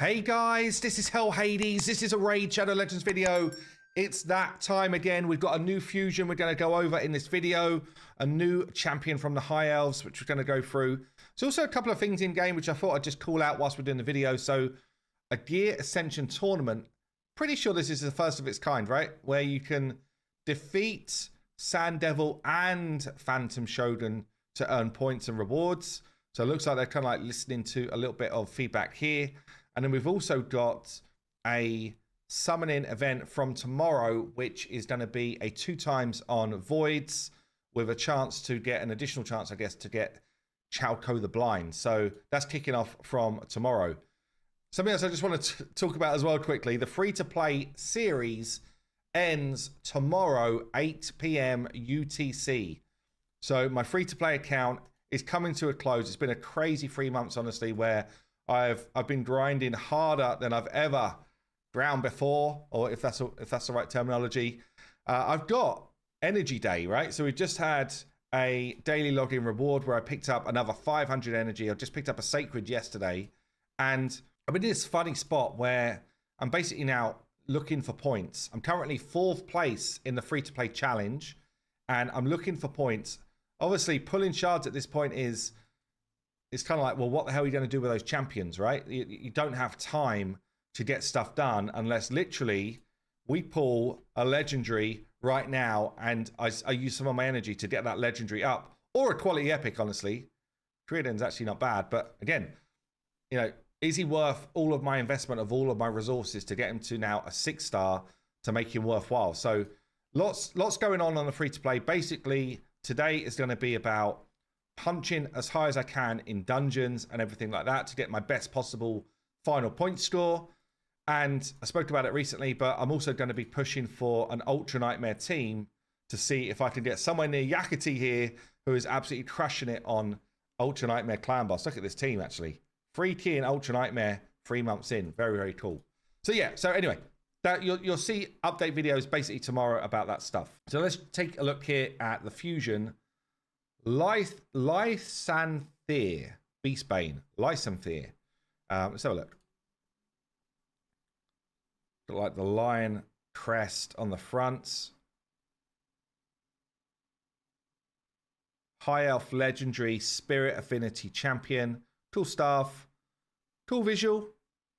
Hey guys, this is Hell Hades. This is a Raid Shadow Legends video. It's that time again. We've got a new fusion we're going to go over in this video. A new champion from the High Elves, which we're going to go through. There's also a couple of things in game which I thought I'd just call out whilst we're doing the video. So, a Gear Ascension tournament. Pretty sure this is the first of its kind, right? Where you can defeat Sand Devil and Phantom Shogun to earn points and rewards. So it looks like they're kind of like listening to a little bit of feedback here. And then we've also got a summoning event from tomorrow, which is going to be a 2 times on Voids with a chance to get an additional chance, I guess, to get Chalco the Blind. So that's kicking off from tomorrow. Something else I just want to talk about as well quickly. The free-to-play series ends tomorrow, 8 p.m. UTC. So my free-to-play account is coming to a close. It's been a crazy 3 months, honestly, where I've been grinding harder than I've ever ground before, or if that's the right terminology. I've got Energy Day, right? So we just had a daily login reward where I picked up another 500 energy. I just picked up a Sacred yesterday, and I'm in this funny spot where I'm basically now looking for points. I'm currently 4th place in the free-to-play challenge, and I'm looking for points. Obviously, pulling shards at this point is... it's kind of like, well, what the hell are you going to do with those champions, right? You don't have time to get stuff done unless literally we pull a legendary right now, and I use some of my energy to get that legendary up, or a quality epic, honestly. Triaden's actually not bad, but again, you know, is he worth all of my investment of all of my resources to get him to now a 6-star to make him worthwhile? So lots going on the free-to-play. Basically, today is going to be about punching as high as I can in dungeons and everything like that to get my best possible final point score. And I spoke about it recently, but I'm also going to be pushing for an Ultra Nightmare team to see if I can get somewhere near Yakati here, who is absolutely crushing it on Ultra Nightmare Clan Boss. Look at this team, actually. 3 key in Ultra Nightmare 3 months in. Very, very cool. So yeah, so anyway, that you'll see update videos basically tomorrow about that stuff. So let's take a look here at the fusion. Lysanthir, Beastbane, Lysanthir. Let's have a look. Got like the lion crest on the front. High Elf Legendary Spirit Affinity Champion. Cool staff. Cool visual.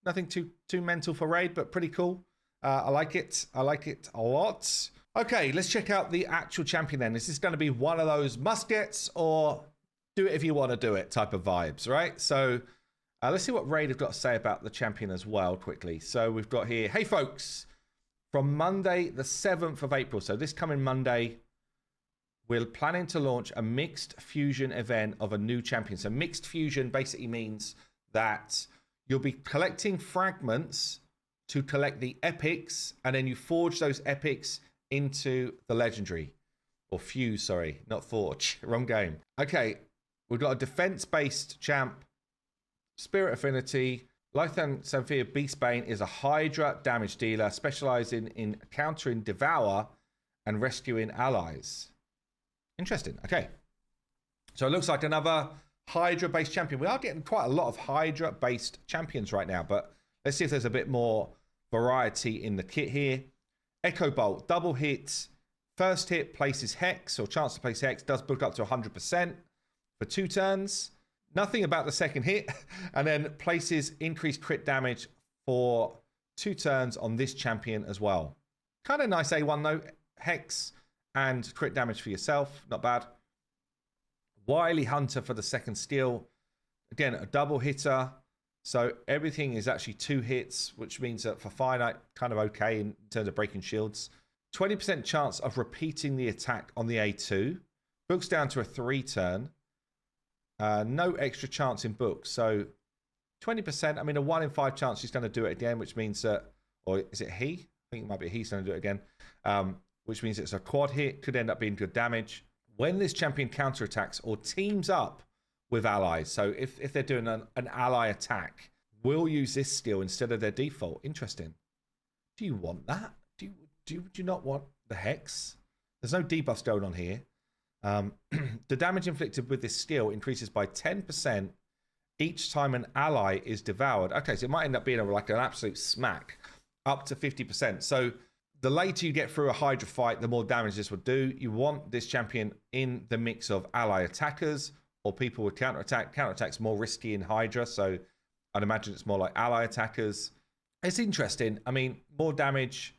Nothing too mental for raid, but pretty cool. I like it. I like it a lot. Okay, let's check out the actual champion then. Is this going to be one of those must-gets or do it if you want to do it type of vibes, right? So let's see what Raid have got to say about the champion as well quickly. So we've got here, hey folks, from Monday the 7th of April, so this coming Monday, we're planning to launch a mixed fusion event of a new champion. So mixed fusion basically means that you'll be collecting fragments to collect the epics, and then you forge those epics into the legendary, or fuse, sorry, not forge, wrong game. Okay, we've got a defense-based champ, Spirit Affinity. Lysanthir Beastbane is a Hydra damage dealer specializing in countering Devour and rescuing allies. Interesting. Okay, so it looks like another Hydra-based champion. We are getting quite a lot of Hydra-based champions right now, but let's see if there's a bit more variety in the kit here. Echo Bolt, double hit. First hit places Hex, or chance to place Hex, does book up to 100% for 2 turns. Nothing about the second hit. And then places increased crit damage for 2 turns on this champion as well. Kind of nice A1 though. Hex and crit damage for yourself. Not bad. Wily Hunter for the second skill. Again, a double hitter. So everything is actually 2 hits, which means that for finite, kind of okay in terms of breaking shields. 20% chance of repeating the attack on the A2. Books down to a 3 turn. No extra chance in books. So 20%, I mean, a 1 in 5 chance he's going to do it again, which means that, or is it he? I think it might be he's going to do it again. Which means it's a quad hit, could end up being good damage. When this champion counterattacks or teams up with allies, so if they're doing an ally attack, we'll use this skill instead of their default. Interesting. Do you want that? Do you not want the Hex? There's no debuffs going on here. The damage inflicted with this skill increases by 10% each time an ally is devoured. Okay, so it might end up being like an absolute smack, up to 50%. So the later you get through a Hydra fight, the more damage this would do. You want this champion in the mix of ally attackers or people with counterattack. Counterattack's more risky in Hydra, so I'd imagine it's more like ally attackers. It's interesting. I mean, more damage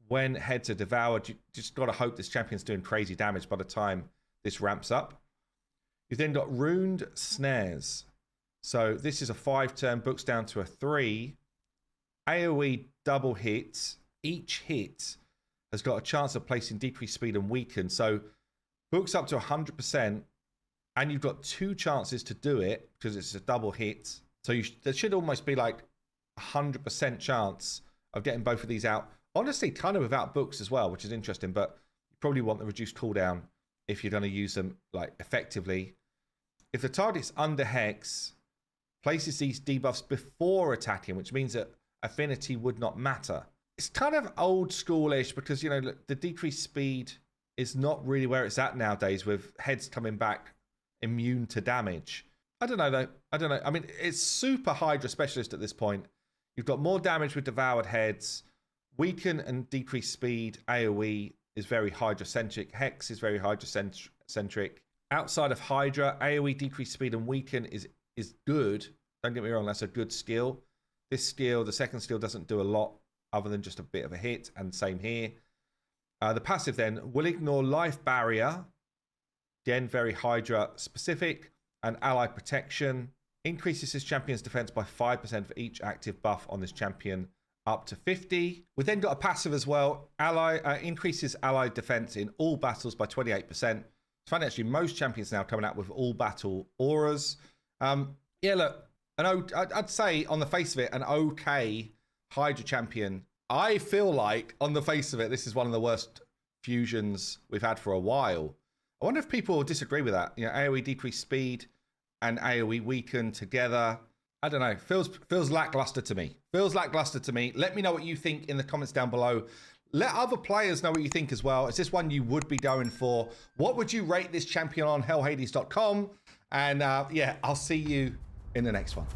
when heads are devoured. You just got to hope this champion's doing crazy damage by the time this ramps up. You've then got Runed Snares. So this is a 5-turn, books down to a 3. AoE double hits. Each hit has got a chance of placing decreased speed and weaken. So books up to 100%, and you've got 2 chances to do it because it's a double hit. So there should almost be like 100% chance of getting both of these out. Honestly, kind of without books as well, which is interesting, but you probably want the reduced cooldown if you're going to use them like effectively. If the target's under Hex, places these debuffs before attacking, which means that affinity would not matter. It's kind of old schoolish because, you know, the decreased speed is not really where it's at nowadays with heads coming back immune to damage. I don't know, though. I don't know. I mean, it's super Hydra specialist at this point. You've got more damage with devoured heads. Weaken and decrease speed. AoE is very Hydra-centric. Hex is very Hydra-centric. Outside of Hydra, AoE decrease speed and weaken is good. Don't get me wrong, that's a good skill. This skill, the second skill, doesn't do a lot other than just a bit of a hit, and same here. The passive then will ignore life barrier. Again, very Hydra specific. And ally protection. Increases his champion's defense by 5% for each active buff on this champion up to 50. We then got a passive as well. Increases ally defense in all battles by 28%. It's funny actually, most champions now coming out with all battle auras. Yeah, look, I'd say on the face of it, an okay Hydra champion. I feel like on the face of it, this is one of the worst fusions we've had for a while. I wonder if people will disagree with that. You know, AoE decreased speed and AoE weaken together. I don't know. Feels lackluster to me. Feels lackluster to me. Let me know what you think in the comments down below. Let other players know what you think as well. Is this one you would be going for? What would you rate this champion on hellhades.com? And yeah, I'll see you in the next one.